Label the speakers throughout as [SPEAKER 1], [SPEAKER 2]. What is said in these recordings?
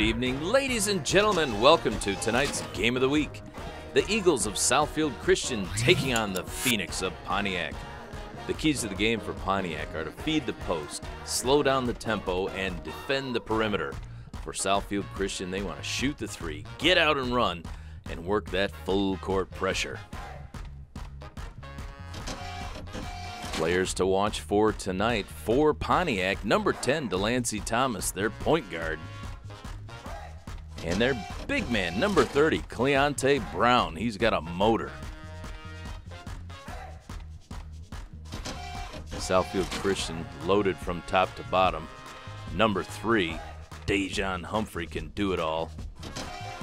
[SPEAKER 1] Good evening, ladies and gentlemen. Welcome to tonight's Game of the Week. The Eagles of Southfield Christian taking on the Phoenix of Pontiac. The keys to the game for Pontiac are to feed the post, slow down the tempo, and defend the perimeter. For Southfield Christian, they want to shoot the three, get out and run, and work that full court pressure. Players to watch for tonight for Pontiac, number 10, Delancey Thomas, their point guard. And their big man, number 30, Cleante Brown. He's got a motor. Southfield Christian loaded from top to bottom. Number 3, Dejan Humphrey can do it all.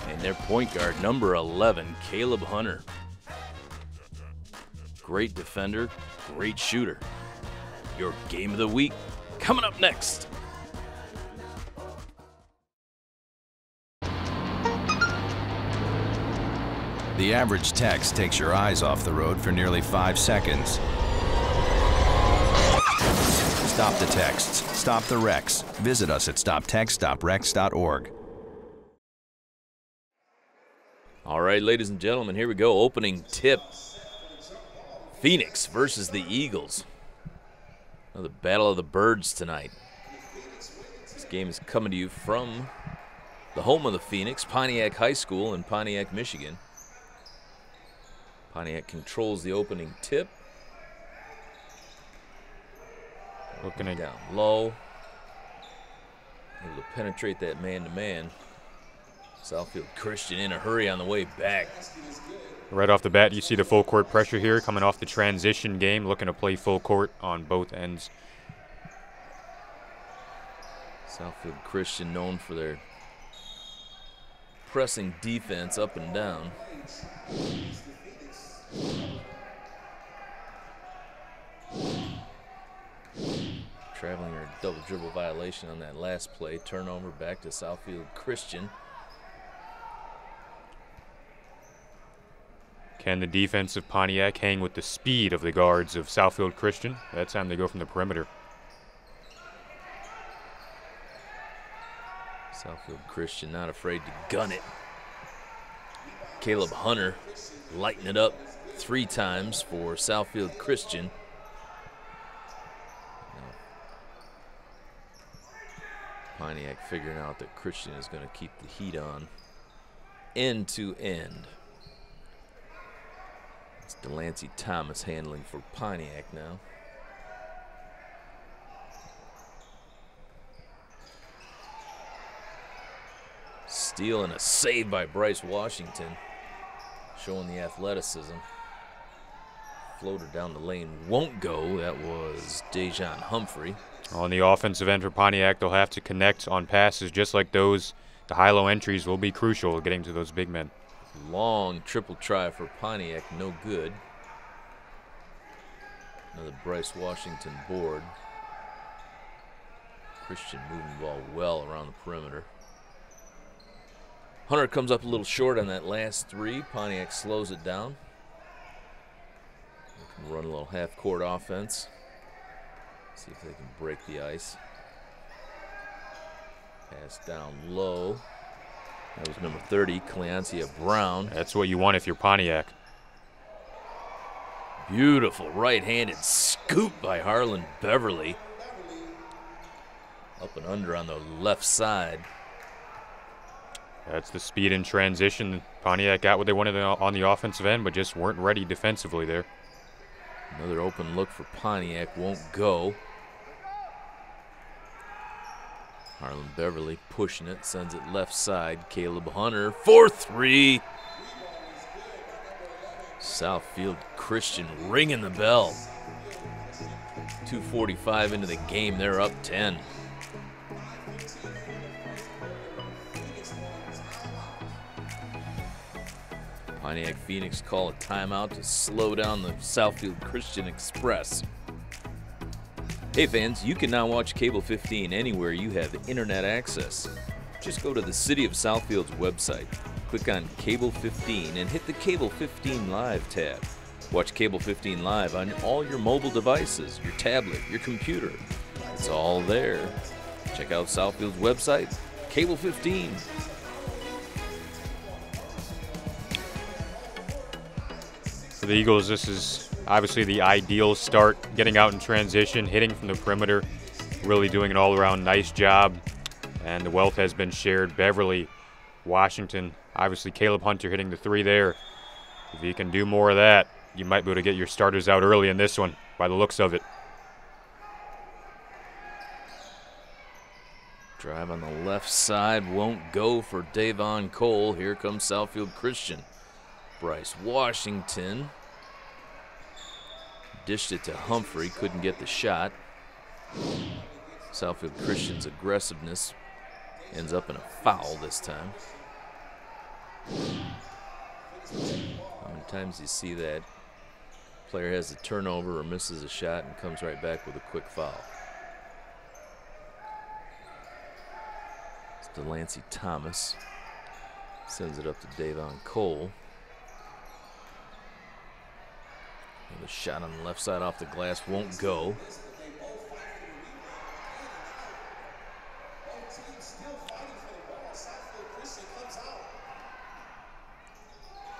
[SPEAKER 1] And their point guard, number 11, Caleb Hunter. Great defender, great shooter. Your Game of the Week coming up next.
[SPEAKER 2] The average text takes your eyes off the road for nearly 5 seconds. Stop the texts. Stop the wrecks. Visit us at stoptextstoprex.org.
[SPEAKER 1] All right, ladies and gentlemen, here we go. Opening tip. Phoenix versus the Eagles. The Battle of the Birds tonight. This game is coming to you from the home of the Phoenix, Pontiac High School in Pontiac, Michigan. Pontiac controls the opening tip. Looking down low. Able to penetrate that man-to-man. Southfield Christian in a hurry on the way back.
[SPEAKER 3] Right off the bat, you see the full court pressure here coming off the transition game, looking to play full court on both ends.
[SPEAKER 1] Southfield Christian known for their pressing defense up and down. Traveling or double dribble violation on that last play. Turnover back to Southfield Christian.
[SPEAKER 3] Can the defense of Pontiac hang with the speed of the guards of Southfield Christian? That time they go from the perimeter.
[SPEAKER 1] Southfield Christian not afraid to gun it. Caleb Hunter lighting it up 3 times for Southfield Christian. Pontiac figuring out that Christian is going to keep the heat on end to end. It's Delancey Thomas handling for Pontiac now. Steal and a save by Bryce Washington, showing the athleticism. Floater down the lane won't go. That was Dejan Humphrey.
[SPEAKER 3] On the offensive end for Pontiac, they'll have to connect on passes just like those. The high-low entries will be crucial getting to those big men.
[SPEAKER 1] Long triple try for Pontiac, no good. Another Bryce Washington board. Christian moving the ball well around the perimeter. Hunter comes up a little short on that last 3. Pontiac slows it down. They can run a little half-court offense. See if they can break the ice. Pass down low. That was number 30, Cleante Brown.
[SPEAKER 3] That's what you want if you're Pontiac.
[SPEAKER 1] Beautiful right-handed scoop by Harlan Beverly. Up and under on the left side.
[SPEAKER 3] That's the speed in transition. Pontiac got what they wanted on the offensive end, but just weren't ready defensively there.
[SPEAKER 1] Another open look for Pontiac won't go. Harlan Beverly pushing it, sends it left side. Caleb Hunter for 3. Southfield Christian ringing the bell. 2:45 into the game, they're up 10. Pontiac Phoenix call a timeout to slow down the Southfield Christian Express. Hey fans, you can now watch Cable 15 anywhere you have internet access. Just go to the City of Southfield's website, click on Cable 15 and hit the Cable 15 Live tab. Watch Cable 15 Live on all your mobile devices, your tablet, your computer. It's all there. Check out Southfield's website, Cable 15.
[SPEAKER 3] For the Eagles, this is obviously the ideal start, getting out in transition, hitting from the perimeter, really doing an all-around nice job. And the wealth has been shared. Beverly, Washington, obviously Caleb Hunter hitting the 3 there. If you can do more of that, you might be able to get your starters out early in this one, by the looks of it.
[SPEAKER 1] Drive on the left side won't go for Davon Cole. Here comes Southfield Christian. Bryce Washington dished it to Humphrey, couldn't get the shot. Southfield Christian's aggressiveness ends up in a foul this time. How many times do you see that player has a turnover or misses a shot and comes right back with a quick foul? It's Delancey Thomas. Sends it up to Davon Cole. The shot on the left side off the glass won't go.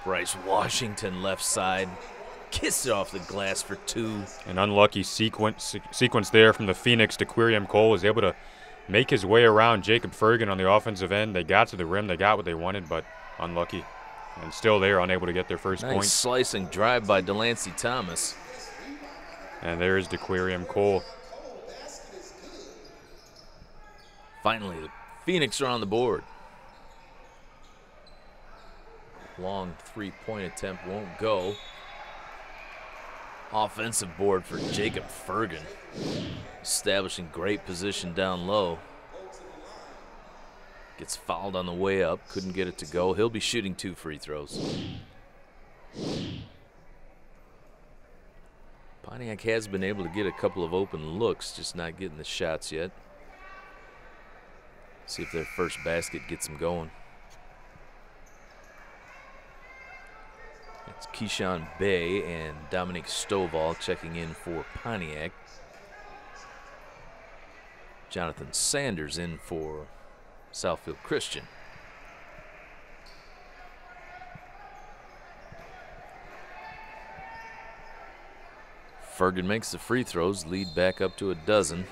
[SPEAKER 1] Bryce Washington left side. Kissed it off the glass for 2.
[SPEAKER 3] An unlucky sequence there from the Phoenix. DeQuirium Cole was able to make his way around Jacob Fergan on the offensive end. They got to the rim. They got what they wanted, but unlucky. And still they're unable to get their first point.
[SPEAKER 1] Nice slicing drive by Delancey Thomas.
[SPEAKER 3] And there's DeQuirium Cole.
[SPEAKER 1] Finally, the Phoenix are on the board. Long three-point attempt won't go. Offensive board for Jacob Fergan. Establishing great position down low. Gets fouled on the way up. Couldn't get it to go. He'll be shooting 2 free throws. Pontiac has been able to get a couple of open looks, just not getting the shots yet. See if their first basket gets them going. It's Keyshawn Bay and Dominic Stovall checking in for Pontiac. Jonathan Sanders in for Southfield Christian. Fergan makes the free throws, lead back up to a dozen.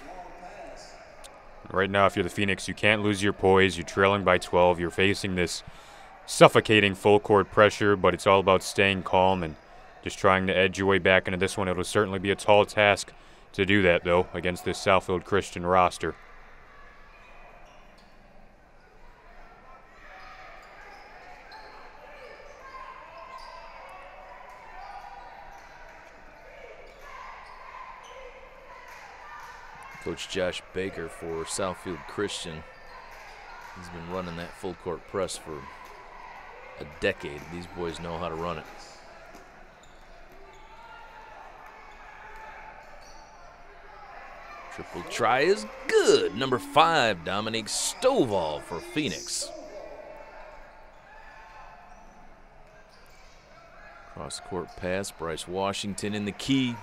[SPEAKER 3] Right now, if you're the Phoenix, you can't lose your poise. You're trailing by 12. You're facing this suffocating full court pressure, but it's all about staying calm and just trying to edge your way back into this one. It'll certainly be a tall task to do that, though, against this Southfield Christian roster.
[SPEAKER 1] Coach Josh Baker for Southfield Christian. He's been running that full court press for a decade. These boys know how to run it. Triple try is good. Number 5, Dominique Stovall for Phoenix. Cross court pass, Bryce Washington in the key.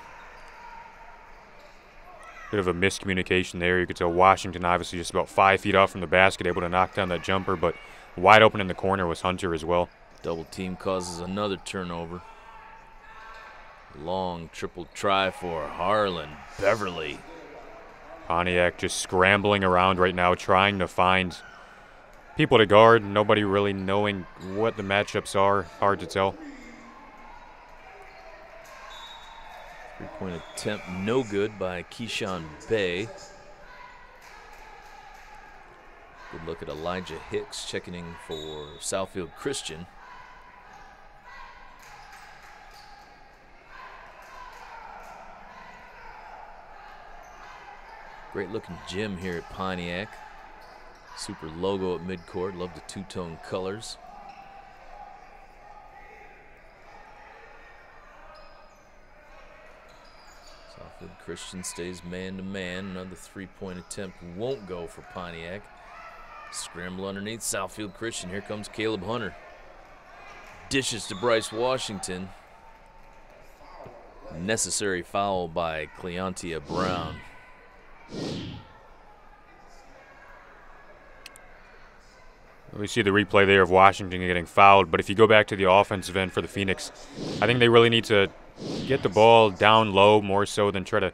[SPEAKER 3] Bit of a miscommunication there. You could tell Washington obviously just about 5 feet off from the basket, able to knock down that jumper, but wide open in the corner was Hunter as well.
[SPEAKER 1] Double team causes another turnover. Long triple try for Harlan Beverly.
[SPEAKER 3] Pontiac just scrambling around right now, trying to find people to guard. Nobody really knowing what the matchups are. Hard to tell.
[SPEAKER 1] Three-point attempt no good by Keyshawn Bay. Good look at Elijah Hicks checking in for Southfield Christian. Great looking gym here at Pontiac. Super logo at midcourt. Love the two-tone colors. Southfield Christian stays man-to-man. Another three-point attempt won't go for Pontiac. Scramble underneath Southfield Christian. Here comes Caleb Hunter. Dishes to Bryce Washington. Necessary foul by Cleontia Brown.
[SPEAKER 3] We see the replay there of Washington getting fouled, but if you go back to the offensive end for the Phoenix, I think they really need to get the ball down low more so than try to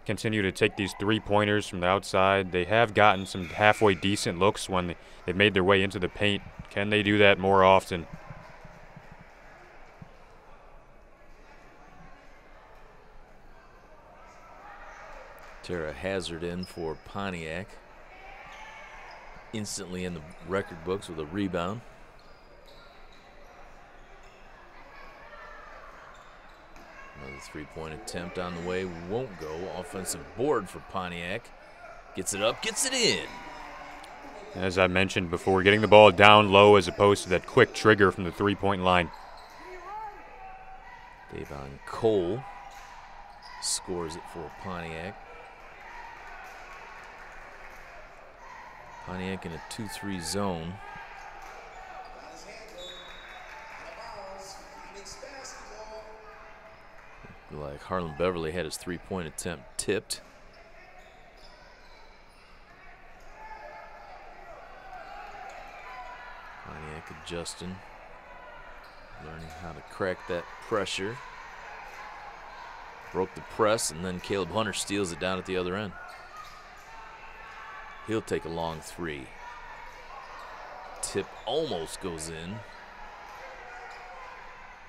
[SPEAKER 3] continue to take these three-pointers from the outside. They have gotten some halfway decent looks when they've made their way into the paint. Can they do that more often?
[SPEAKER 1] Tara Hazard in for Pontiac. Instantly in the record books with a rebound. Another three-point attempt on the way, won't go. Offensive board for Pontiac. Gets it up, gets it in.
[SPEAKER 3] As I mentioned before, getting the ball down low as opposed to that quick trigger from the three-point line.
[SPEAKER 1] Davon Cole scores it for Pontiac. Pontiac in a 2-3 zone. Like Harlan Beverly had his three-point attempt tipped. Pontiac adjusting, learning how to crack that pressure. Broke the press, and then Caleb Hunter steals it down at the other end. He'll take a long three. Tip almost goes in.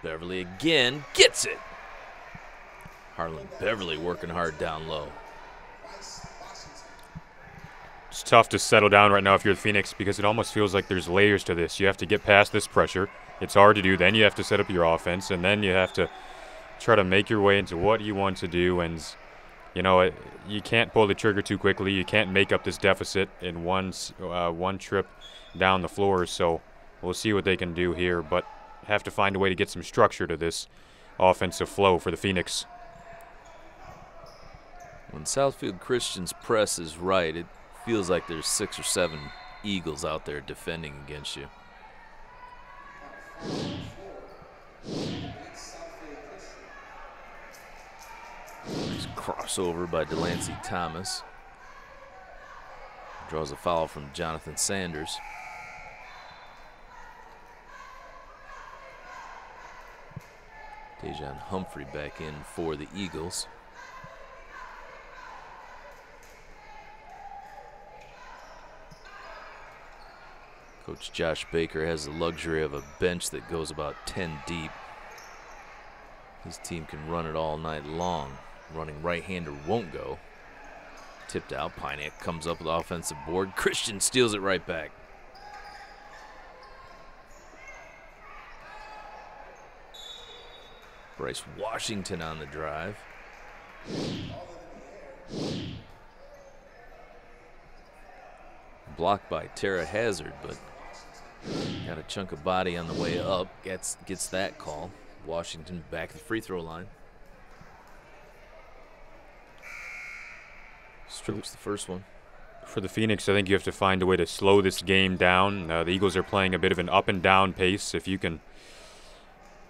[SPEAKER 1] Beverly again gets it. Harlan Beverly working hard down low.
[SPEAKER 3] It's tough to settle down right now if you're the Phoenix because it almost feels like there's layers to this. You have to get past this pressure. It's hard to do. Then you have to set up your offense, and then you have to try to make your way into what you want to do. And, you know, you can't pull the trigger too quickly. You can't make up this deficit in one trip down the floor. So we'll see what they can do here, but have to find a way to get some structure to this offensive flow for the Phoenix.
[SPEAKER 1] When Southfield Christian's press is right, it feels like there's 6 or 7 Eagles out there defending against you. Nice crossover by Delancey Thomas. Draws a foul from Jonathan Sanders. Dejan Humphrey back in for the Eagles. Coach Josh Baker has the luxury of a bench that goes about 10 deep. His team can run it all night long. Running right-hander won't go. Tipped out. Pontiac comes up with the offensive board. Christian steals it right back. Bryce Washington on the drive. Blocked by Tara Hazard, but got a chunk of body on the way up. Gets that call. Washington back at the free throw line. Strokes the first one.
[SPEAKER 3] For the Phoenix, I think you have to find a way to slow this game down. The Eagles are playing a bit of an up and down pace. If you can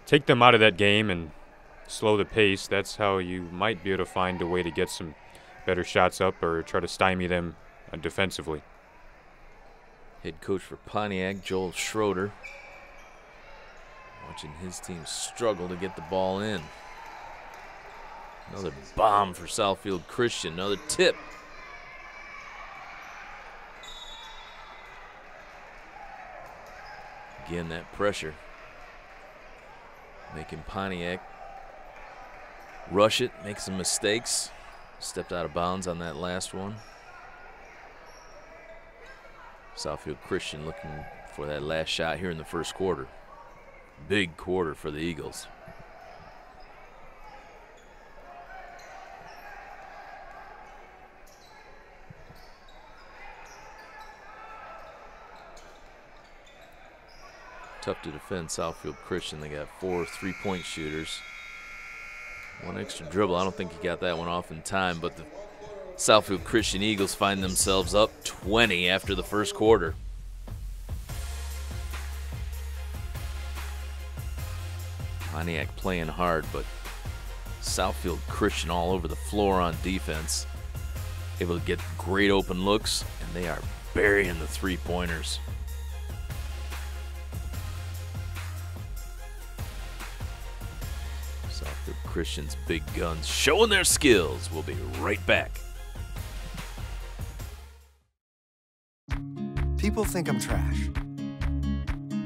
[SPEAKER 3] take them out of that game and slow the pace, that's how you might be able to find a way to get some better shots up or try to stymie them defensively.
[SPEAKER 1] Head coach for Pontiac, Joel Schroeder, watching his team struggle to get the ball in. Another bomb for Southfield Christian, another tip. Again, that pressure making Pontiac rush it, make some mistakes. Stepped out of bounds on that last one. Southfield Christian looking for that last shot here in the first quarter. Big quarter for the Eagles. Tough to defend Southfield Christian. They got 4 3-point shooters. One extra dribble. I don't think he got that one off in time, but the Southfield Christian Eagles find themselves up 20 after the first quarter. Pontiac playing hard, but Southfield Christian all over the floor on defense. Able to get great open looks, and they are burying the three-pointers. Christian's big guns showing their skills. We'll be right back.
[SPEAKER 4] People think I'm trash,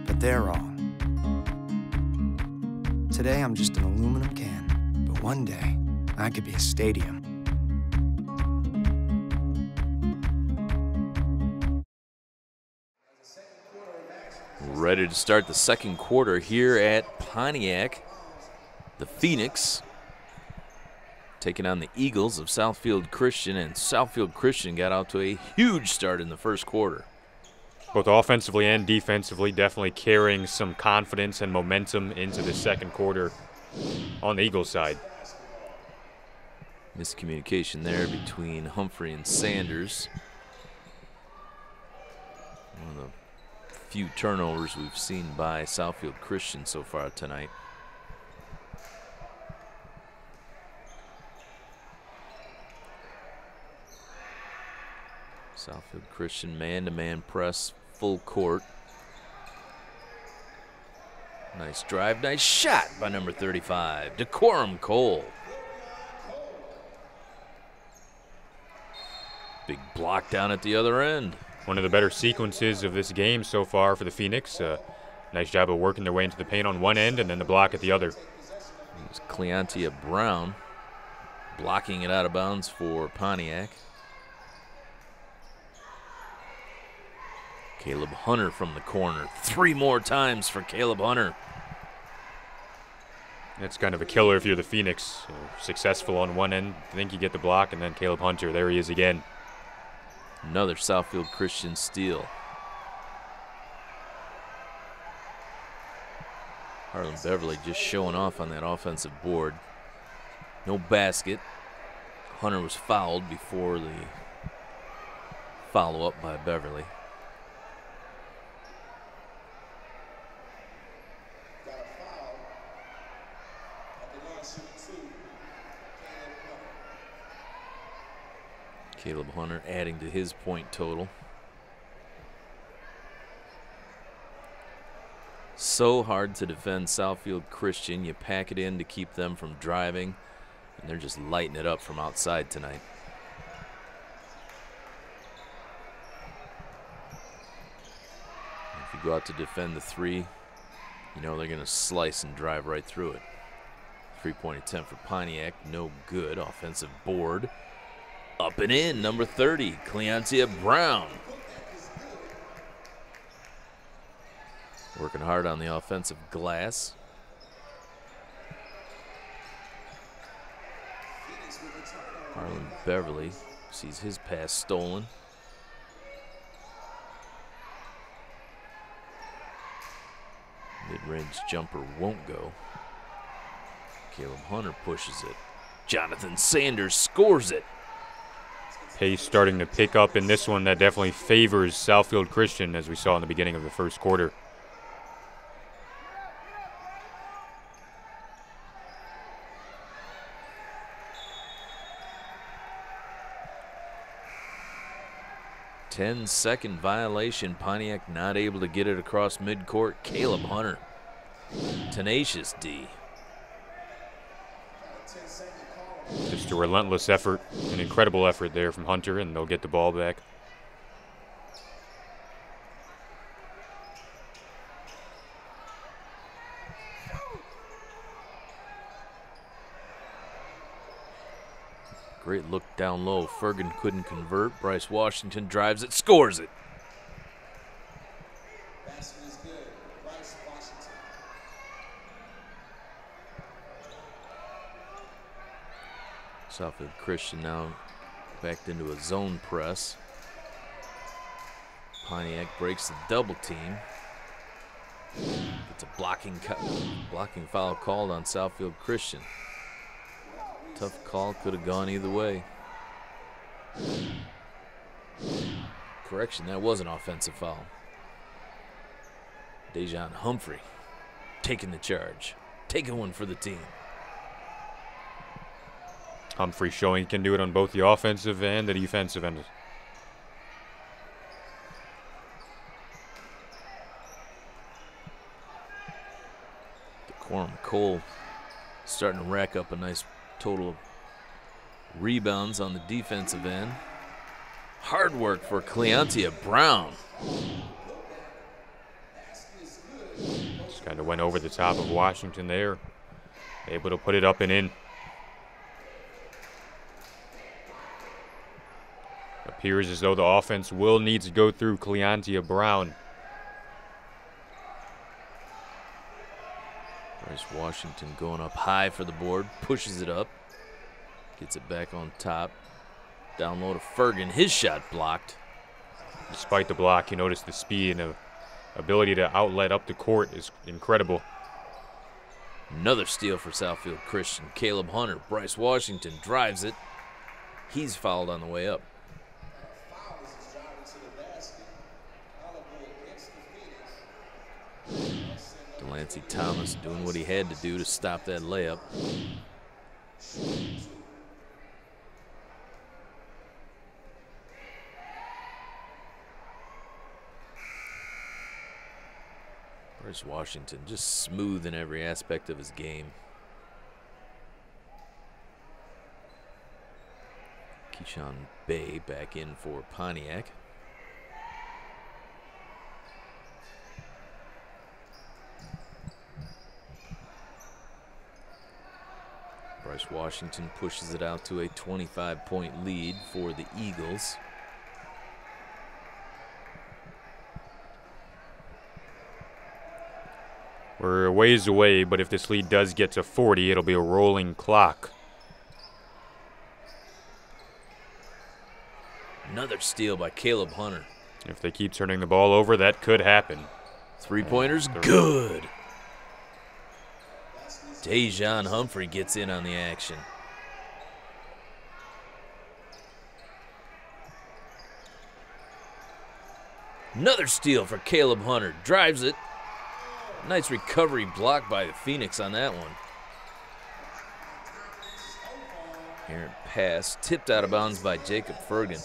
[SPEAKER 4] but they're wrong. Today I'm just an aluminum can, but one day I could be a stadium.
[SPEAKER 1] Ready to start the second quarter here at Pontiac. The Phoenix taking on the Eagles of Southfield Christian, and Southfield Christian got out to a huge start in the first quarter.
[SPEAKER 3] Both offensively and defensively, definitely carrying some confidence and momentum into the second quarter on the Eagles side.
[SPEAKER 1] Miscommunication there between Humphrey and Sanders. One of the few turnovers we've seen by Southfield Christian so far tonight. Southfield Christian man-to-man press, full court. Nice drive, nice shot by number 35, Decorum Cole. Big block down at the other end.
[SPEAKER 3] One of the better sequences of this game so far for the Phoenix. Nice job of working their way into the paint on one end and then the block at the other.
[SPEAKER 1] It's Cleontia Brown blocking it out of bounds for Pontiac. Caleb Hunter from the corner. 3 more times for Caleb Hunter.
[SPEAKER 3] That's kind of a killer if you're the Phoenix. Successful on one end, think you get the block, and then Caleb Hunter, there he is again.
[SPEAKER 1] Another Southfield Christian steal. Harlan Beverly just showing off on that offensive board. No basket. Hunter was fouled before the follow-up by Beverly. Caleb Hunter adding to his point total. So hard to defend Southfield Christian. You pack it in to keep them from driving, and they're just lighting it up from outside tonight. If you go out to defend the 3, you know they're going to slice and drive right through it. 3-point attempt for Pontiac, no good. Offensive board. Up and in, number 30, Cleontia Brown. Working hard on the offensive glass. Harlan Beverly sees his pass stolen. Mid-range jumper won't go. Caleb Hunter pushes it. Jonathan Sanders scores it.
[SPEAKER 3] Pace starting to pick up in this one. That definitely favors Southfield Christian, as we saw in the beginning of the first quarter.
[SPEAKER 1] Ten-second violation. Pontiac not able to get it across midcourt. Caleb Hunter. Tenacious D.
[SPEAKER 3] Just a relentless effort, an incredible effort there from Hunter, and they'll get the ball back.
[SPEAKER 1] Great look down low. Fergan couldn't convert. Bryce Washington drives it, scores it. Southfield Christian now backed into a zone press. Pontiac breaks the double team. It's a blocking foul called on Southfield Christian. Tough call, could have gone either way. Correction, that was an offensive foul. Dejan Humphrey taking the charge, taking one for the team.
[SPEAKER 3] Humphrey showing he can do it on both the offensive and the defensive end.
[SPEAKER 1] Decorum Cole Starting to rack up a nice total of rebounds on the defensive end. Hard work for Cleontia Brown.
[SPEAKER 3] Just kind of went over the top of Washington there. Able to put it up and in. Appears as though the offense will need to go through Cleontia Brown.
[SPEAKER 1] Bryce Washington going up high for the board, pushes it up, gets it back on top. Down low to Fergan, his shot blocked.
[SPEAKER 3] Despite the block, you notice the speed and the ability to outlet up the court is incredible.
[SPEAKER 1] Another steal for Southfield Christian. Caleb Hunter, Bryce Washington drives it. He's fouled on the way up. Delancey Thomas doing what he had to do to stop that layup. Bryce Washington just smooth in every aspect of his game. Keyshawn Bay back in for Pontiac. Bryce Washington pushes it out to a 25-point lead for the Eagles.
[SPEAKER 3] We're a ways away, but if this lead does get to 40, it'll be a rolling clock.
[SPEAKER 1] Another steal by Caleb Hunter.
[SPEAKER 3] If they keep turning the ball over, that could happen.
[SPEAKER 1] Three-pointers, good. Dejan Humphrey gets in on the action. Another steal for Caleb Hunter. Drives it. Nice recovery block by the Phoenix on that one. Errant pass tipped out of bounds by Jacob Fergan.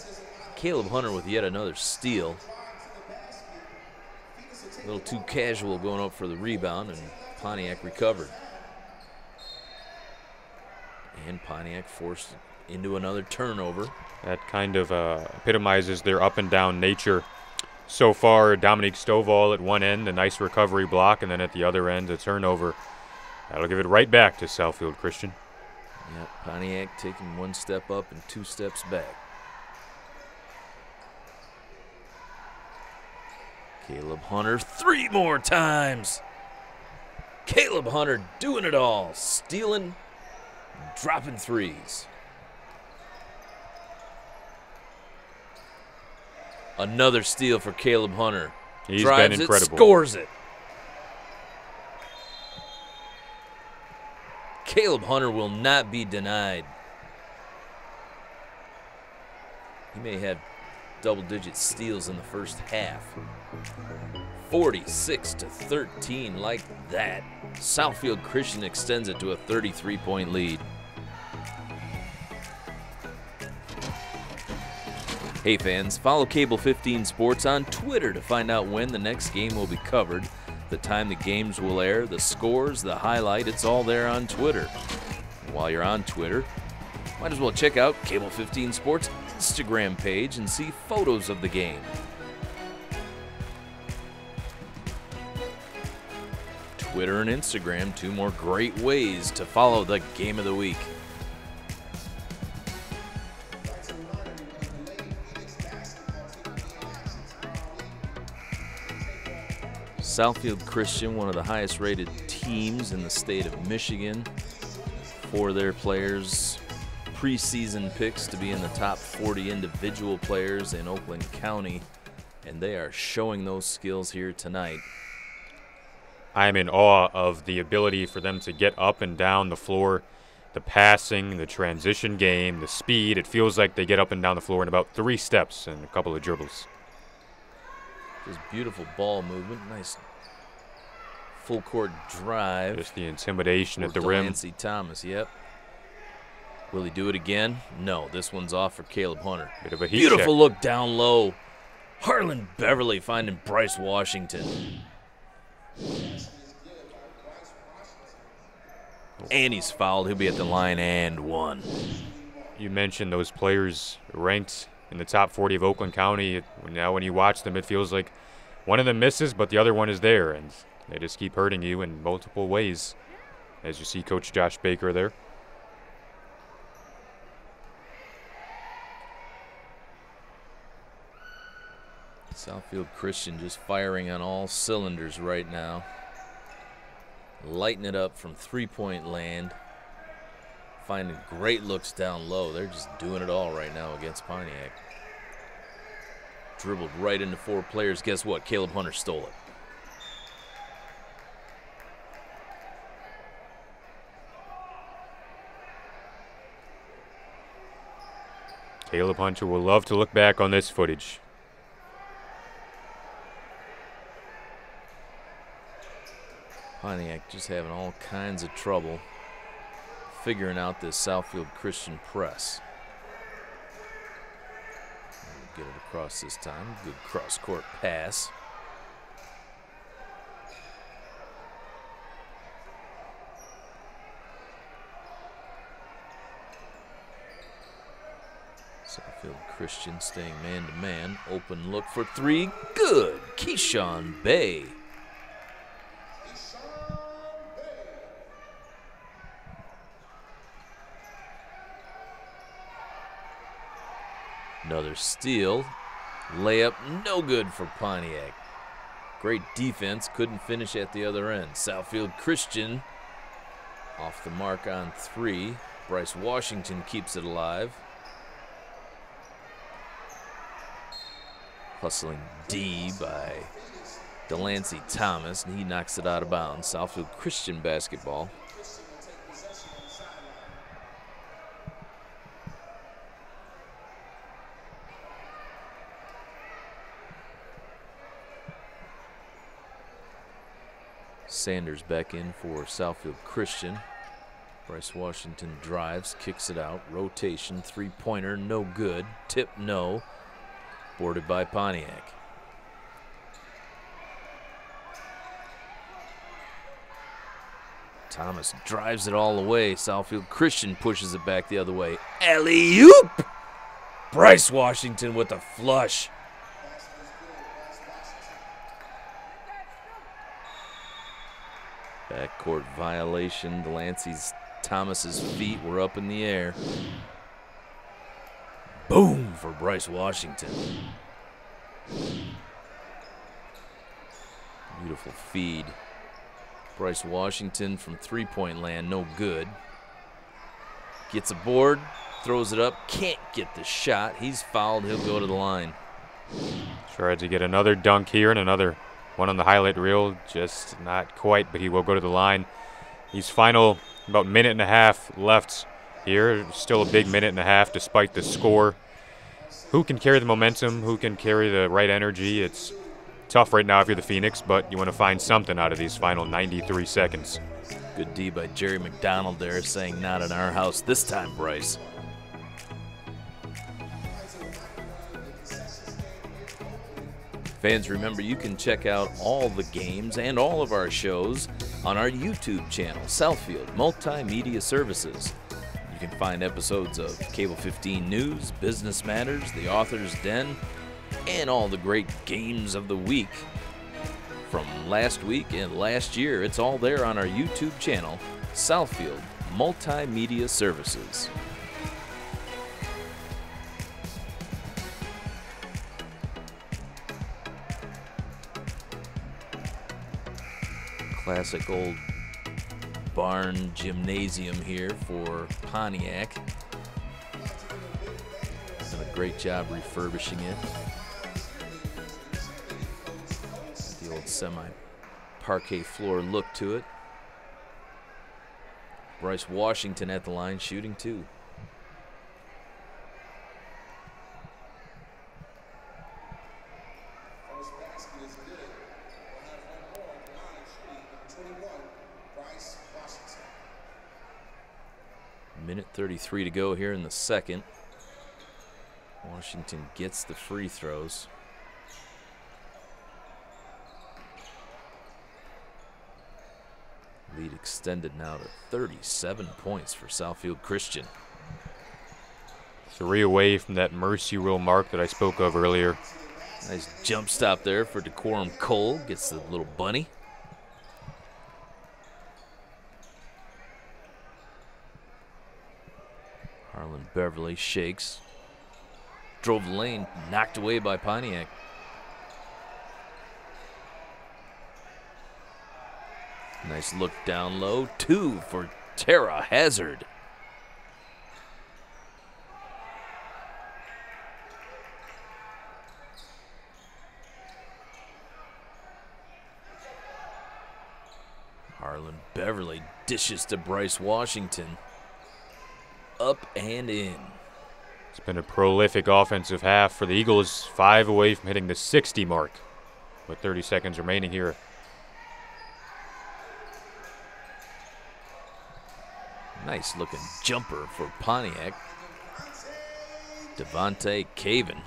[SPEAKER 1] Caleb Hunter with yet another steal. A little too casual going up for the rebound, and Pontiac recovered. And Pontiac forced into another turnover.
[SPEAKER 3] That kind of epitomizes their up and down nature. So far, Dominique Stovall at one end, a nice recovery block, and then at the other end, a turnover. That'll give it right back to Southfield Christian.
[SPEAKER 1] Yep, Pontiac taking one step up and two steps back. Caleb Hunter 3 more times. Caleb Hunter doing it all, stealing, dropping threes. Another steal for Caleb Hunter.
[SPEAKER 3] He's
[SPEAKER 1] Drives
[SPEAKER 3] been incredible.
[SPEAKER 1] It, scores it. Caleb Hunter will not be denied. He may have double-digit steals in the first half. 46-13, like that. Southfield Christian extends it to a 33-point lead. Hey fans, follow Cable 15 Sports on Twitter to find out when the next game will be covered, the time the games will air, the scores, the highlight, it's all there on Twitter. And while you're on Twitter, might as well check out Cable 15 Sports' Instagram page and see photos of the game. Twitter and Instagram, 2 more great ways to follow the game of the week. Southfield Christian, one of the highest rated teams in the state of Michigan. 4 of their players preseason picks to be in the top 40 individual players in Oakland County, and they are showing those skills here tonight.
[SPEAKER 3] I'm in awe of the ability for them to get up and down the floor, the passing, the transition game, the speed. It feels like they get up and down the floor in about 3 steps and a couple of dribbles.
[SPEAKER 1] Just beautiful ball movement. Nice full court drive.
[SPEAKER 3] Just the intimidation at the rim.
[SPEAKER 1] Delancey Thomas, yep. Will he do it again? No, this one's off for Caleb Hunter.
[SPEAKER 3] Bit of a heat
[SPEAKER 1] Beautiful
[SPEAKER 3] check.
[SPEAKER 1] look down low. Harlan Beverly finding Bryce Washington. And he's fouled. He'll be at the line and one.
[SPEAKER 3] You mentioned those players ranked in the top 40 of Oakland County. Now when you watch them, it feels like one of them misses, but the other one is there, and they just keep hurting you in multiple ways, as you see Coach Josh Baker there.
[SPEAKER 1] Southfield Christian just firing on all cylinders right now. Lighting it up from three-point land. Finding great looks down low. They're just doing it all right now against Pontiac. Dribbled right into four players. Guess what? Caleb Hunter stole it.
[SPEAKER 3] Caleb Hunter will love to look back on this footage.
[SPEAKER 1] Pontiac just having all kinds of trouble figuring out this Southfield Christian press. Get it across this time. Good cross-court pass. Southfield Christian staying man-to-man. Open look for three. Good. Keyshawn Bay. Another steal. Layup no good for Pontiac. Great defense. Couldn't finish at the other end. Southfield Christian off the mark on three. Bryce Washington keeps it alive. Hustling D by Delancey Thomas, and he knocks it out of bounds. Southfield Christian basketball. Sanders back in for Southfield Christian. Bryce Washington drives, kicks it out. Rotation, three-pointer, no good. Tip, no. Boarded by Pontiac. Thomas drives it all the way. Southfield Christian pushes it back the other way. Alley-oop! Bryce Washington with a flush. Backcourt violation. Delancey's Thomas's feet were up in the air. Boom for Bryce Washington. Beautiful feed. Bryce Washington from three-point land, no good. Gets a board, throws it up, can't get the shot. He's fouled, he'll go to the line.
[SPEAKER 3] Tried to get another dunk here and another one on the highlight reel, just not quite, but he will go to the line. He's final about minute and a half left here. Still a big minute and a half despite the score. Who can carry the momentum? Who can carry the right energy? It's tough right now if you're the Phoenix, but you want to find something out of these final 93 seconds.
[SPEAKER 1] Good D by Jerry McDonald there, saying not in our house this time, Bryce. Fans, remember you can check out all the games and all of our shows on our YouTube channel, Southfield Multimedia Services. You can find episodes of Cable 15 News, Business Matters, The Author's Den, and all the great games of the week from last week and last year. It's all there on our YouTube channel, Southfield Multimedia Services. Classic old barn gymnasium here for Pontiac. Done a great job refurbishing it. The old semi-parquet floor look to it. Bryce Washington at the line shooting two. Minute 33 to go here in the second. Washington gets the free throws. Lead extended now to 37 points for Southfield Christian.
[SPEAKER 3] 3 away from that mercy rule mark that I spoke of earlier.
[SPEAKER 1] Nice jump stop there for Decorum Cole. Gets the little bunny. Harlan Beverly shakes. Drove the lane, knocked away by Pontiac. Nice look down low. 2 for Tara Hazard. Harlan Beverly dishes to Bryce Washington. Up and in.
[SPEAKER 3] It's been a prolific offensive half for the Eagles. 5 away from hitting the 60 mark with 30 seconds remaining here.
[SPEAKER 1] Nice looking jumper for Pontiac. Devontae Caven.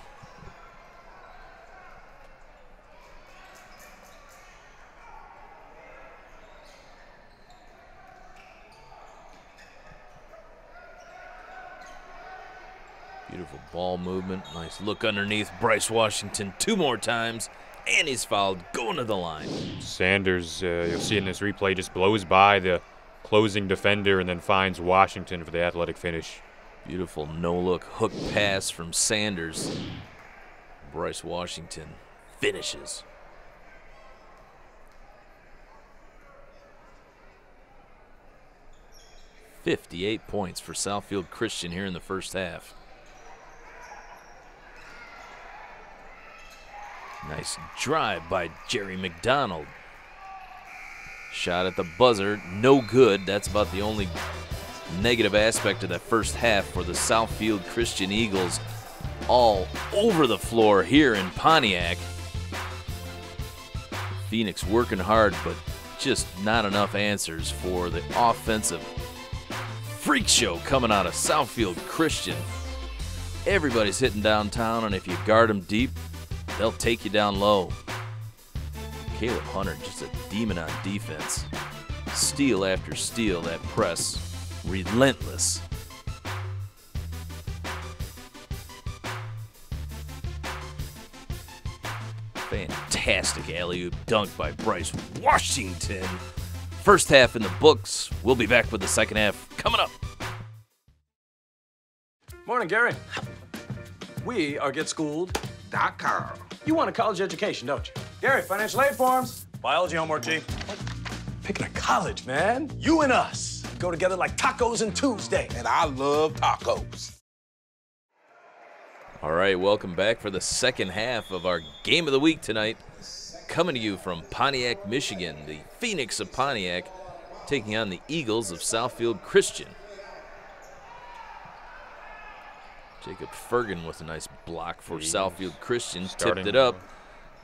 [SPEAKER 1] Beautiful ball movement. Nice look underneath Bryce Washington 2 more times. And he's fouled going to the line.
[SPEAKER 3] Sanders, you'll see in this replay, just blows by the closing defender and then finds Washington for the athletic finish.
[SPEAKER 1] Beautiful no-look hook pass from Sanders. Bryce Washington finishes. .58 points for Southfield Christian here in the first half. Nice drive by Jerry McDonald. Shot at the buzzer, no good. That's about the only negative aspect of that first half for the Southfield Christian Eagles. All over the floor here in Pontiac. Phoenix working hard, but just not enough answers for the offensive freak show coming out of Southfield Christian. Everybody's hitting downtown, and if you guard them deep, they'll take you down low. Caleb Hunter, just a demon on defense. Steal after steal, that press, relentless. Fantastic alley-oop dunk by Bryce Washington. First half in the books. We'll be back with the second half coming up.
[SPEAKER 5] Morning, Gary. We are GetSchooled.com. You want a college education, don't you? Gary, financial aid forms. Biology homework, G. What? Picking a college, man. You and us go together like tacos and Tuesday.
[SPEAKER 6] And I love tacos.
[SPEAKER 1] All right, welcome back for the second half of our game of the week tonight. Coming to you from Pontiac, Michigan, the Phoenix of Pontiac taking on the Eagles of Southfield Christian. Jacob Fergan with a nice block for Southfield Christian. Tipped it up.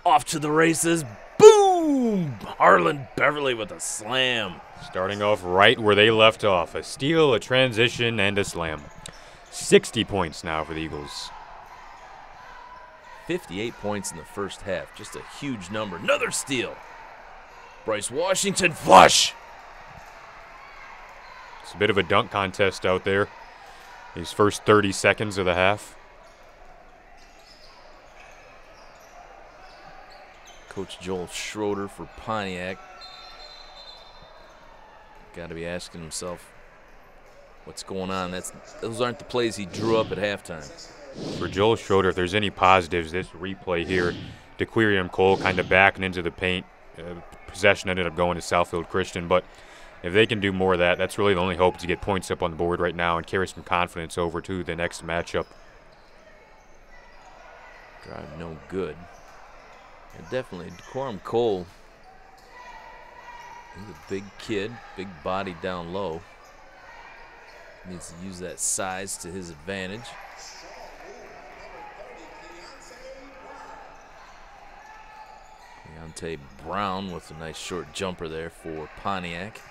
[SPEAKER 1] Off to the races. Boom! Harlan Beverly with a slam.
[SPEAKER 3] Starting off right where they left off. A steal, a transition, and a slam. 60 points now for the Eagles.
[SPEAKER 1] 58 points in the first half. Just a huge number. Another steal. Bryce Washington flush.
[SPEAKER 3] It's a bit of a dunk contest out there. These first 30 seconds of the half.
[SPEAKER 1] Coach Joel Schroeder for Pontiac. Got to be asking himself what's going on. Those aren't the plays he drew up at halftime.
[SPEAKER 3] For Joel Schroeder, if there's any positives, this replay here, Dequirium Cole kind of backing into the paint. Possession ended up going to Southfield Christian, but if they can do more of that, that's really the only hope to get points up on the board right now and carry some confidence over to the next matchup.
[SPEAKER 1] Drive no good. And definitely, Decorum Cole, he's a big kid, big body down low. Needs to use that size to his advantage. Deontay Brown with a nice short jumper there for Pontiac.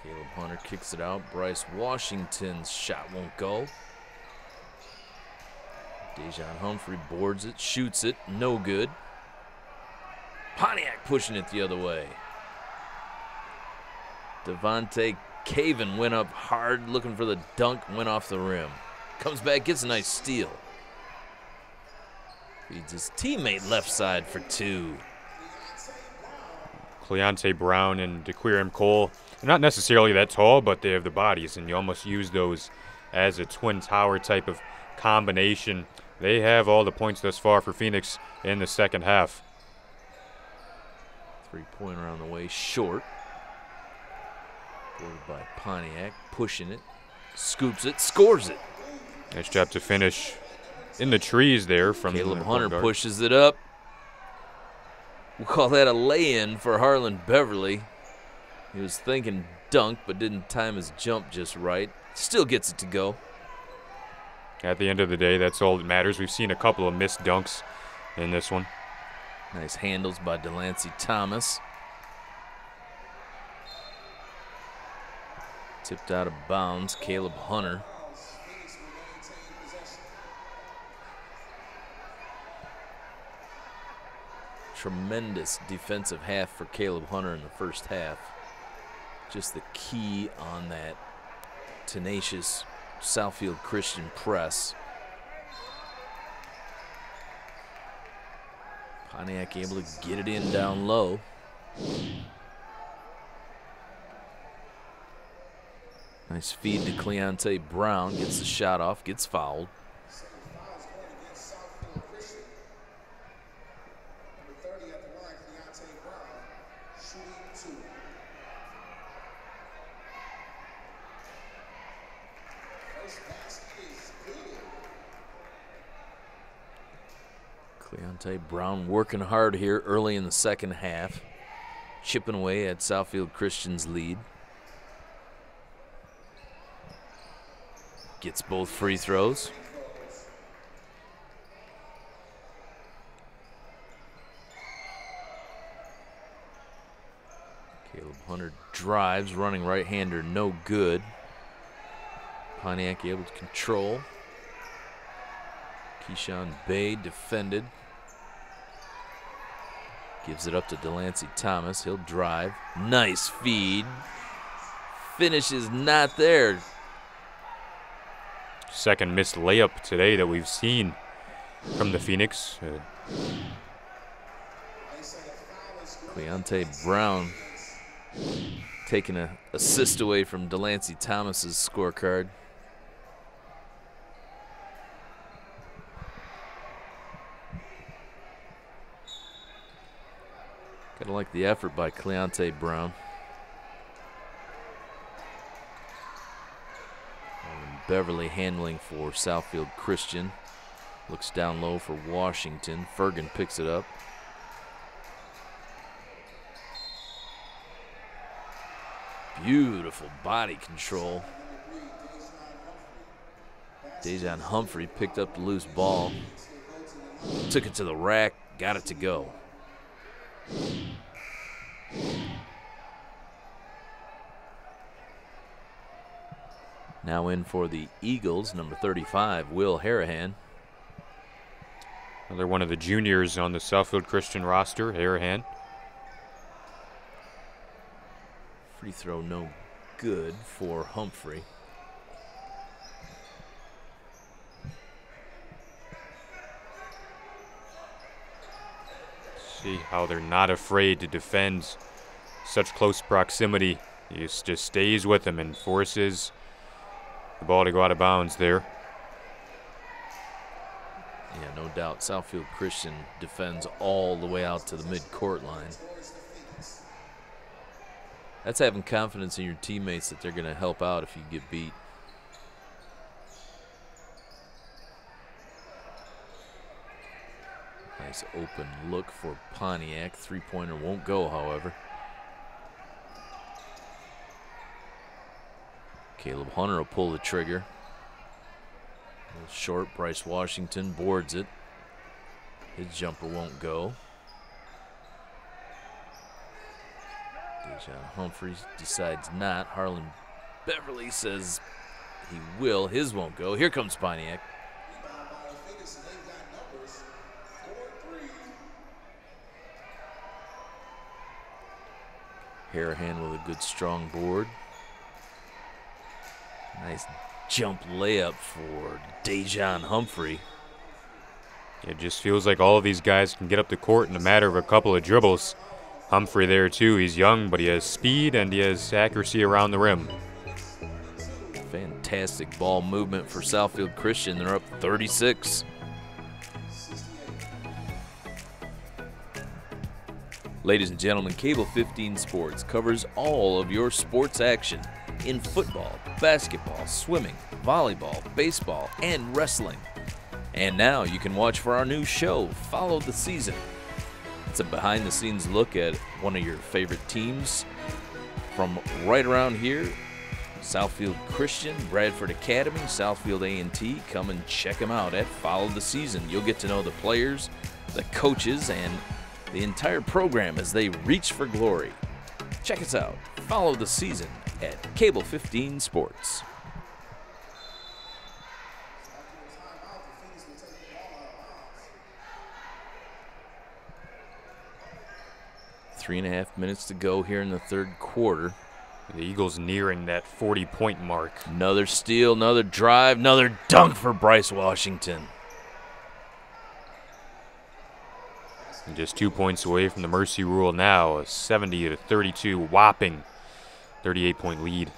[SPEAKER 1] Caleb Hunter kicks it out. Bryce Washington's shot won't go. Dejan Humphrey boards it, shoots it, no good. Pontiac pushing it the other way. Devontae Caven went up hard, looking for the dunk, went off the rim. Comes back, gets a nice steal. Feeds his teammate left side for 2.
[SPEAKER 3] Cleonte Brown and DeQuirim Cole, they're not necessarily that tall, but they have the bodies, and you almost use those as a twin tower type of combination. They have all the points thus far for Phoenix in the second half.
[SPEAKER 1] 3-pointer on the way, short. Boarded by Pontiac, pushing it, scoops it, scores it.
[SPEAKER 3] Nice job to finish in the trees there from
[SPEAKER 1] Caleb
[SPEAKER 3] the
[SPEAKER 1] Hunter
[SPEAKER 3] guard.
[SPEAKER 1] pushes it up. We'll call that a lay-in for Harlan Beverly. He was thinking dunk, but didn't time his jump just right. Still gets it to go.
[SPEAKER 3] At the end of the day, that's all that matters. We've seen a couple of missed dunks in this one.
[SPEAKER 1] Nice handles by Delancey Thomas. Tipped out of bounds, Caleb Hunter. Tremendous defensive half for Caleb Hunter in the first half. Just the key on that tenacious Southfield Christian press. Pontiac able to get it in down low. Nice feed to Cleonte Brown, gets the shot off, gets fouled. Cleonte Brown working hard here early in the second half, chipping away at Southfield Christian's lead. Gets both free throws. Caleb Hunter drives, running right-hander, no good. Pontiac able to control. Keyshawn Bay defended. Gives it up to Delancey Thomas. He'll drive. Nice feed. Finish is not there.
[SPEAKER 3] Second missed layup today that we've seen from the Phoenix.
[SPEAKER 1] Cleonte Brown taking an assist away from Delancey Thomas's scorecard. Gotta like the effort by Cleonte Brown. Beverly handling for Southfield Christian. Looks down low for Washington. Fergan picks it up. Beautiful body control. Dejan Humphrey picked up the loose ball. Took it to the rack, got it to go. Now in for the Eagles, number 35, Will Harahan.
[SPEAKER 3] Another one of the juniors on the Southfield Christian roster, Harahan.
[SPEAKER 1] Free throw no good for Humphrey.
[SPEAKER 3] See how they're not afraid to defend such close proximity. He just stays with them and forces the ball to go out of bounds there.
[SPEAKER 1] Yeah, no doubt. Southfield Christian defends all the way out to the mid-court line. That's having confidence in your teammates that they're going to help out if you get beat. Nice open look for Pontiac. Three-pointer won't go, however. Caleb Hunter will pull the trigger. A little short. Bryce Washington boards it. His jumper won't go. Dejan Humphreys decides not. Harlan Beverly says he will. His won't go. Here comes Pontiac. Harahan with a good strong board. Nice jump layup for Dejan Humphrey.
[SPEAKER 3] It just feels like all of these guys can get up the court in a matter of a couple of dribbles. Humphrey there too. He's young, but he has speed and he has accuracy around the rim.
[SPEAKER 1] Fantastic ball movement for Southfield Christian. They're up 36. Ladies and gentlemen, Cable 15 Sports covers all of your sports action in football, basketball, swimming, volleyball, baseball, and wrestling. And now you can watch for our new show, Follow the Season. It's a behind-the-scenes look at one of your favorite teams from right around here. Southfield Christian, Bradford Academy, Southfield A&T. Come and check them out at Follow the Season. You'll get to know the players, the coaches, and the entire program as they reach for glory. Check us out. Follow the Season at Cable 15 Sports. Three and a half minutes to go here in the third quarter.
[SPEAKER 3] The Eagles nearing that 40-point mark.
[SPEAKER 1] Another steal, another drive, another dunk for Bryce Washington.
[SPEAKER 3] And just 2 points away from the mercy rule now, a 70-32 whopping 38-point lead.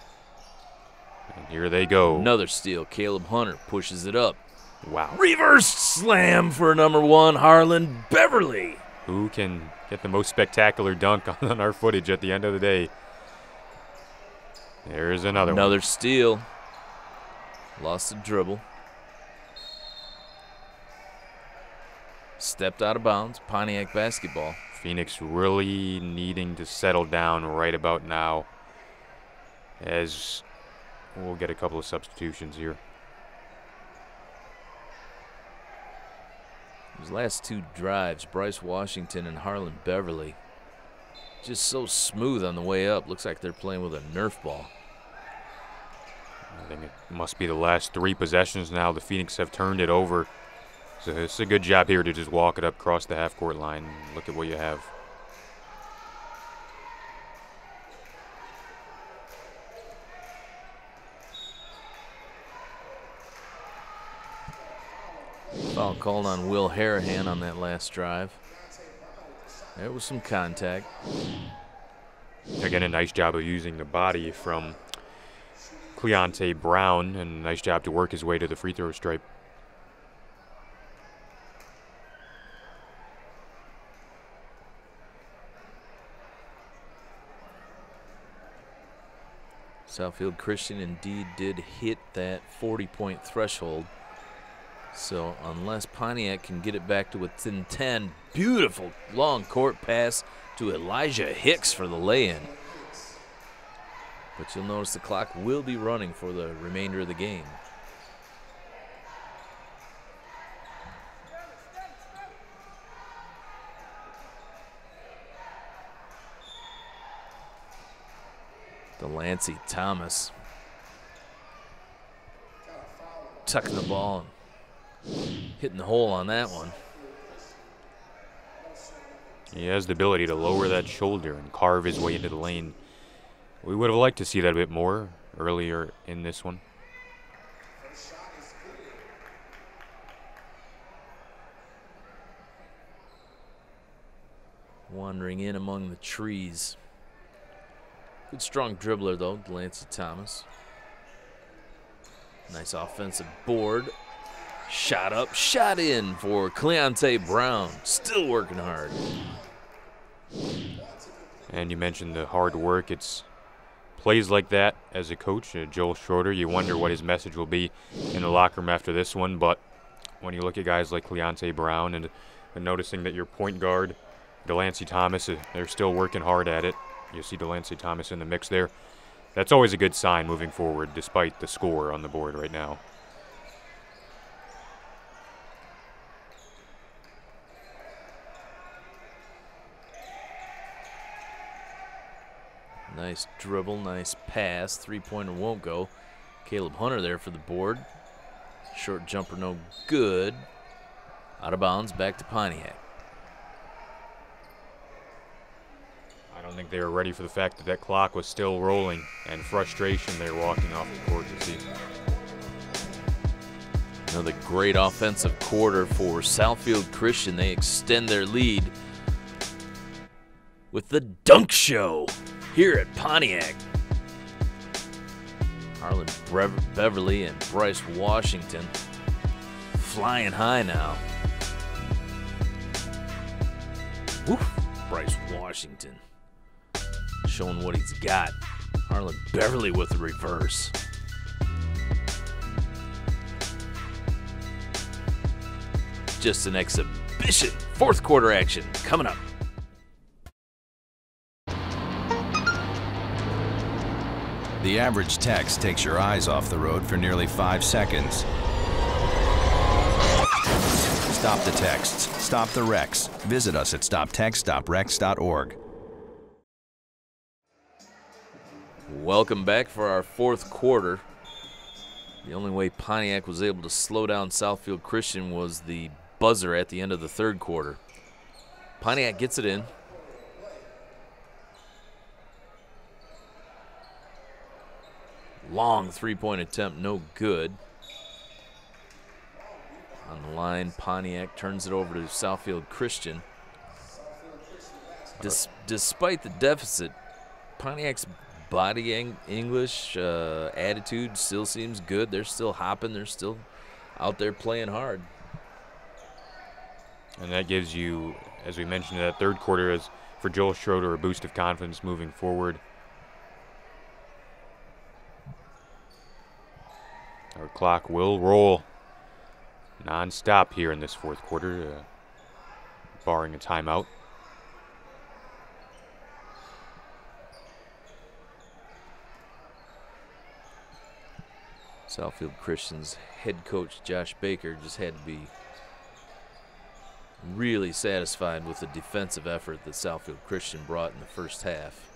[SPEAKER 3] And here they go.
[SPEAKER 1] Another steal. Caleb Hunter pushes it up.
[SPEAKER 3] Wow.
[SPEAKER 1] Reverse slam for number 1, Harlan Beverly.
[SPEAKER 3] Who can get the most spectacular dunk on our footage at the end of the day? There's another one.
[SPEAKER 1] Another steal. Lost the dribble. Stepped out of bounds. Pontiac basketball.
[SPEAKER 3] Phoenix really needing to settle down right about now, as we'll get a couple of substitutions here.
[SPEAKER 1] These last two drives, Bryce Washington and Harlan Beverly, just so smooth on the way up. Looks like they're playing with a Nerf ball.
[SPEAKER 3] I think it must be the last 3 possessions now. The Phoenix have turned it over. So it's a good job here to just walk it up across the half-court line. Look at what you have.
[SPEAKER 1] Foul called on Will Harahan on that last drive. There was some contact.
[SPEAKER 3] Again, a nice job of using the body from Cleonte Brown, and a nice job to work his way to the free throw stripe.
[SPEAKER 1] Southfield Christian indeed did hit that 40-point threshold. So unless Pontiac can get it back to within 10, beautiful long court pass to Elijah Hicks for the lay-in. But you'll notice the clock will be running for the remainder of the game. Delancey Thomas tucking the ball and hitting the hole on that one.
[SPEAKER 3] He has the ability to lower that shoulder and carve his way into the lane. We would have liked to see that a bit more earlier in this one.
[SPEAKER 1] Wandering in among the trees. Good strong dribbler though, Delancey Thomas. Nice offensive board. Shot up, shot in for Cleonte Brown. Still working hard.
[SPEAKER 3] And you mentioned the hard work. It's plays like that as a coach, Joel Schroeder. You wonder what his message will be in the locker room after this one. But when you look at guys like Cleonte Brown and noticing that your point guard, Delancey Thomas, they're still working hard at it. You see Delancey Thomas in the mix there. That's always a good sign moving forward, despite the score on the board right now.
[SPEAKER 1] Nice dribble, nice pass. Three-pointer won't go. Caleb Hunter there for the board. Short jumper no good. Out of bounds, back to Pontiac.
[SPEAKER 3] I don't think they were ready for the fact that that clock was still rolling, and frustration they were walking off the court to see.
[SPEAKER 1] Another great offensive quarter for Southfield Christian. They extend their lead with the dunk show here at Pontiac. Harlan Beverly and Bryce Washington flying high now. Woof. Bryce Washington showing what he's got. Harlan Beverly with the reverse. Just an exhibition. Fourth quarter action coming up.
[SPEAKER 2] The average text takes your eyes off the road for nearly 5 seconds. Stop the texts. Stop the wrecks. Visit us at stoptextstoprex.org.
[SPEAKER 1] Welcome back for our fourth quarter. The only way Pontiac was able to slow down Southfield Christian was the buzzer at the end of the third quarter. Pontiac gets it in. Long three-point attempt, no good. On the line, Pontiac turns it over to Southfield Christian. Despite the deficit, Pontiac's body English attitude still seems good. They're still hopping. They're still out there playing hard.
[SPEAKER 3] And that gives you, as we mentioned in that third quarter, as for Joel Schroeder, a boost of confidence moving forward. Our clock will roll non-stop here in this fourth quarter, barring a timeout.
[SPEAKER 1] Southfield Christian's head coach, Josh Baker, just had to be really satisfied with the defensive effort that Southfield Christian brought in the first half.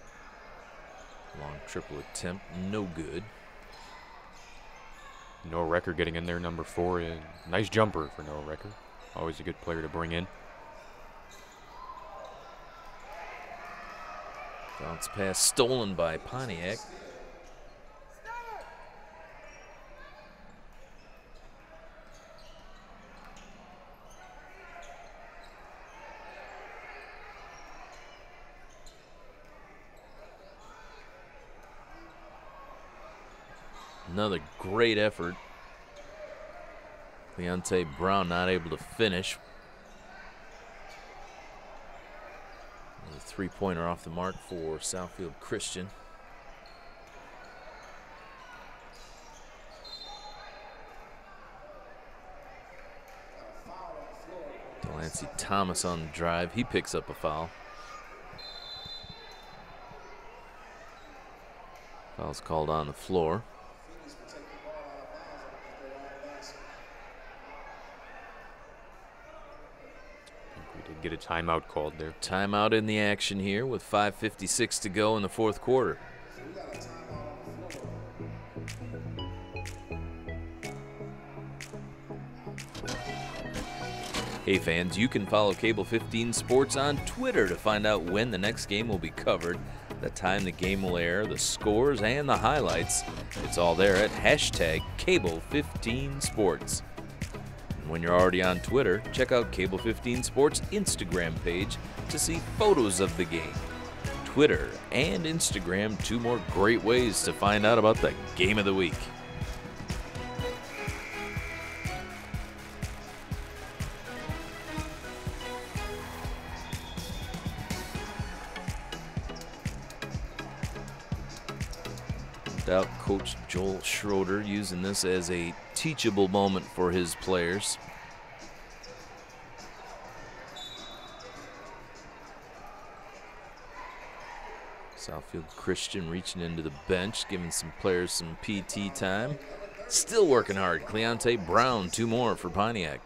[SPEAKER 1] Long triple attempt, no good.
[SPEAKER 3] Noah Recker getting in there, number 4. A nice jumper for Noah Recker. Always a good player to bring in.
[SPEAKER 1] Bounce pass stolen by Pontiac. Another great effort. Leonte Brown not able to finish. A three-pointer off the mark for Southfield Christian. Delancey Thomas on the drive. He picks up a foul. Foul's called on the floor.
[SPEAKER 3] Get a timeout called there.
[SPEAKER 1] Timeout in the action here with 5:56 to go in the fourth quarter. Hey fans, you can follow Cable 15 Sports on Twitter to find out when the next game will be covered, the time the game will air, the scores, and the highlights. It's all there at hashtag Cable 15 Sports. When you're already on Twitter, check out Cable 15 Sports' Instagram page to see photos of the game. Twitter and Instagram, 2 more great ways to find out about the game of the week. No doubt Coach Joel Schroeder using this as a teachable moment for his players. Southfield Christian reaching into the bench, giving some players some PT time. Still working hard. Cleonte Brown, 2 more for Pontiac.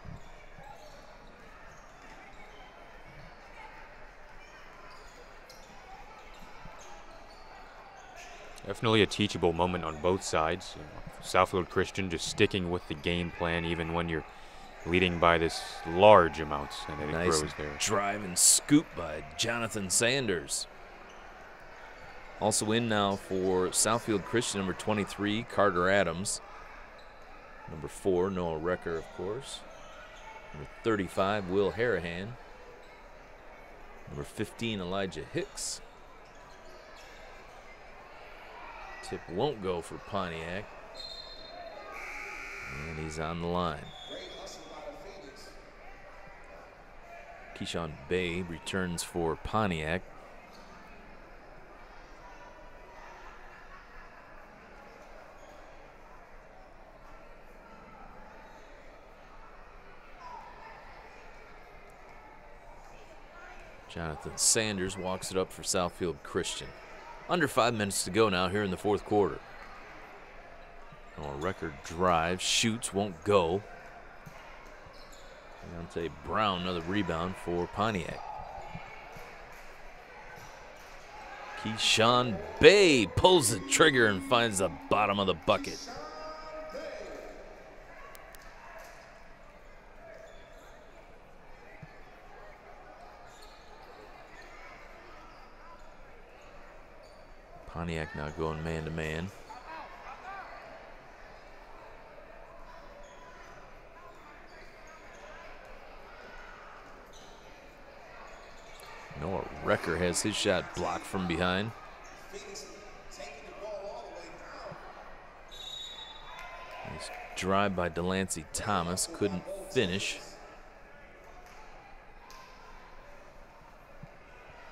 [SPEAKER 3] Definitely a teachable moment on both sides. Southfield Christian just sticking with the game plan even when you're leading by this large amount, and then it
[SPEAKER 1] Nice
[SPEAKER 3] grows there.
[SPEAKER 1] drive and scoop by Jonathan Sanders. Also in now for Southfield Christian, number 23, Carter Adams. Number 4, Noah Recker, of course. Number 35, Will Harahan. Number 15, Elijah Hicks. Tip won't go for Pontiac. And he's on the line. Keyshawn Bay returns for Pontiac. Jonathan Sanders walks it up for Southfield Christian. Under 5 minutes to go now here in the fourth quarter. Record drive, shoots, won't go. Deontay Brown, another rebound for Pontiac. Keyshawn Bay pulls the trigger and finds the bottom of the bucket. Pontiac now going man-to-man. Noah Recker has his shot blocked from behind. Nice drive by Delancey Thomas, couldn't finish.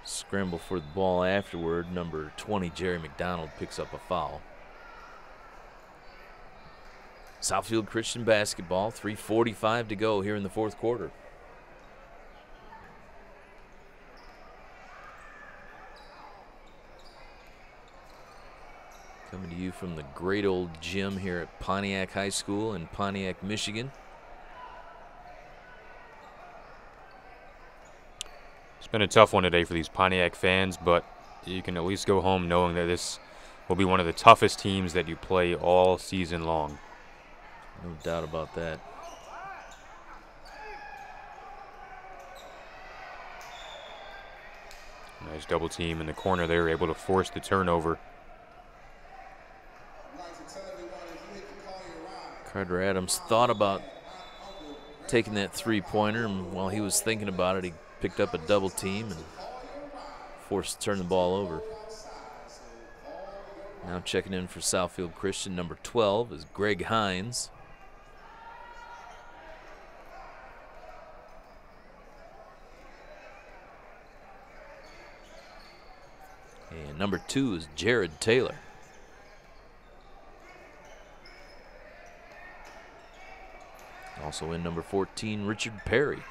[SPEAKER 1] Scramble for the ball afterward. Number 20, Jerry McDonald, picks up a foul. Southfield Christian basketball, 3:45 to go here in the fourth quarter. Coming to you from the great old gym here at Pontiac High School in Pontiac, Michigan.
[SPEAKER 3] It's been a tough one today for these Pontiac fans, but you can at least go home knowing that this will be one of the toughest teams that you play all season long.
[SPEAKER 1] No doubt about that.
[SPEAKER 3] Nice double team in the corner there, able to force the turnover.
[SPEAKER 1] Carter Adams thought about taking that three-pointer, and while he was thinking about it, he picked up a double team and forced to turn the ball over. Now checking in for Southfield Christian, number 12 is Greg Hines. And number 2 is Jared Taylor. Also in number 14, Richard Perry.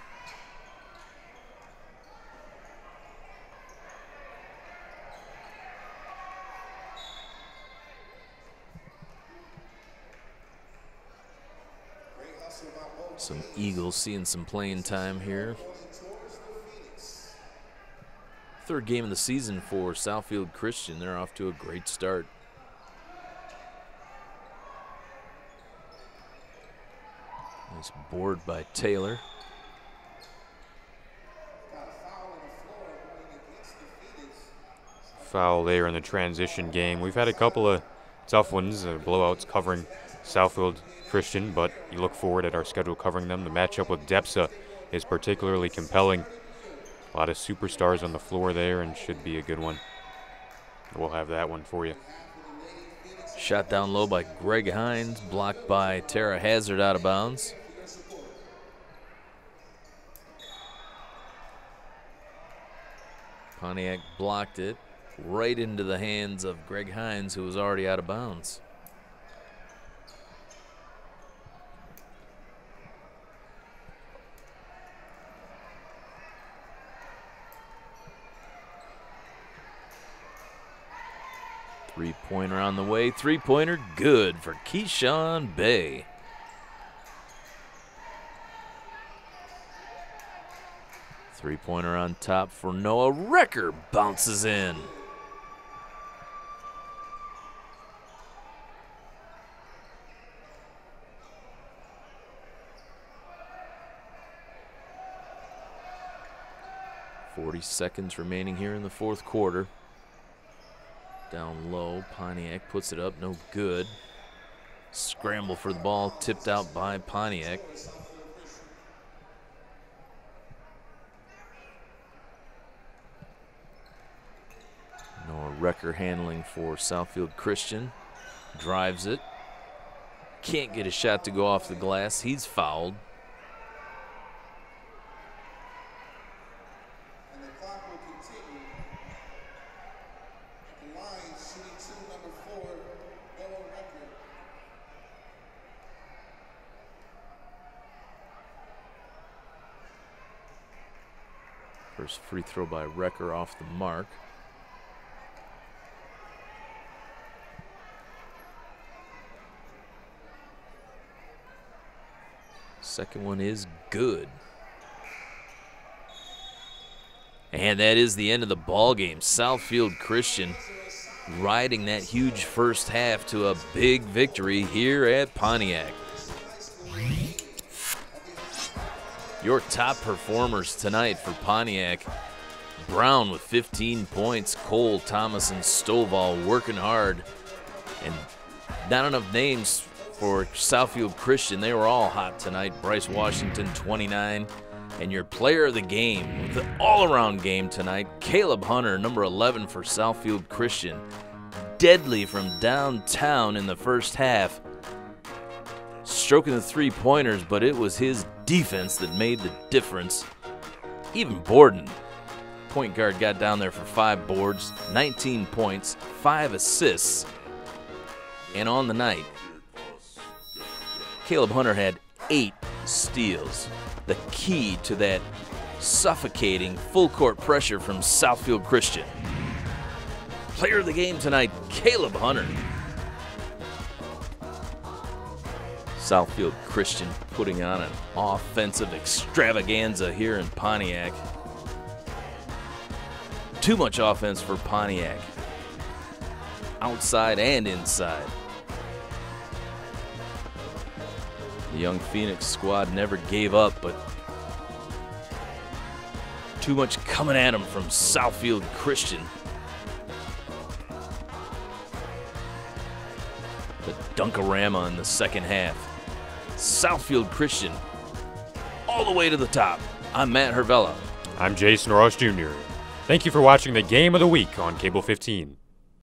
[SPEAKER 1] Some Eagles seeing some playing time here. Third game of the season for Southfield Christian. They're off to a great start. Nice board by Taylor.
[SPEAKER 3] Foul there in the transition game. We've had a couple of tough ones, blowouts covering Southfield Christian, but you look forward at our schedule covering them. The matchup with Depsa is particularly compelling. A lot of superstars on the floor there and should be a good one. We'll have that one for you.
[SPEAKER 1] Shot down low by Greg Hines, blocked by Tara Hazard out of bounds. Pontiac blocked it right into the hands of Greg Hines, who was already out of bounds. Three-pointer on the way. Three-pointer good for Keyshawn Bay. Three-pointer on top for Noah Recker. Bounces in. .40 seconds remaining here in the fourth quarter. Down low, Pontiac puts it up, no good. Scramble for the ball, tipped out by Pontiac. Noah Recker handling for Southfield Christian. Drives it. Can't get a shot to go off the glass. He's fouled.
[SPEAKER 7] And the clock will continue. The line shooting two, number 4, Noah Recker.
[SPEAKER 1] First free throw by Recker off the mark. Second one is good. And that is the end of the ball game. Southfield Christian riding that huge first half to a big victory here at Pontiac. Your top performers tonight for Pontiac: Brown with 15 points, Cole, Thomas, and Stovall working hard. And not enough names for Southfield Christian. They were all hot tonight. Bryce Washington, 29. And your player of the game, with the all-around game tonight, Caleb Hunter, number 11 for Southfield Christian. Deadly from downtown in the first half. Stroking the three-pointers, but it was his defense that made the difference. Even Borden, point guard, got down there for 5 boards, 19 points, 5 assists. And on the night, Caleb Hunter had 8 steals. The key to that suffocating full-court pressure from Southfield Christian. Player of the game tonight, Caleb Hunter. Southfield Christian putting on an offensive extravaganza here in Pontiac. Too much offense for Pontiac, outside and inside. The young Phoenix squad never gave up, but too much coming at them from Southfield Christian. The Dunkarama in the second half. Southfield Christian all the way to the top. I'm Matt Hervella.
[SPEAKER 3] I'm Jason Ross Jr. Thank you for watching the Game of the Week on Cable 15.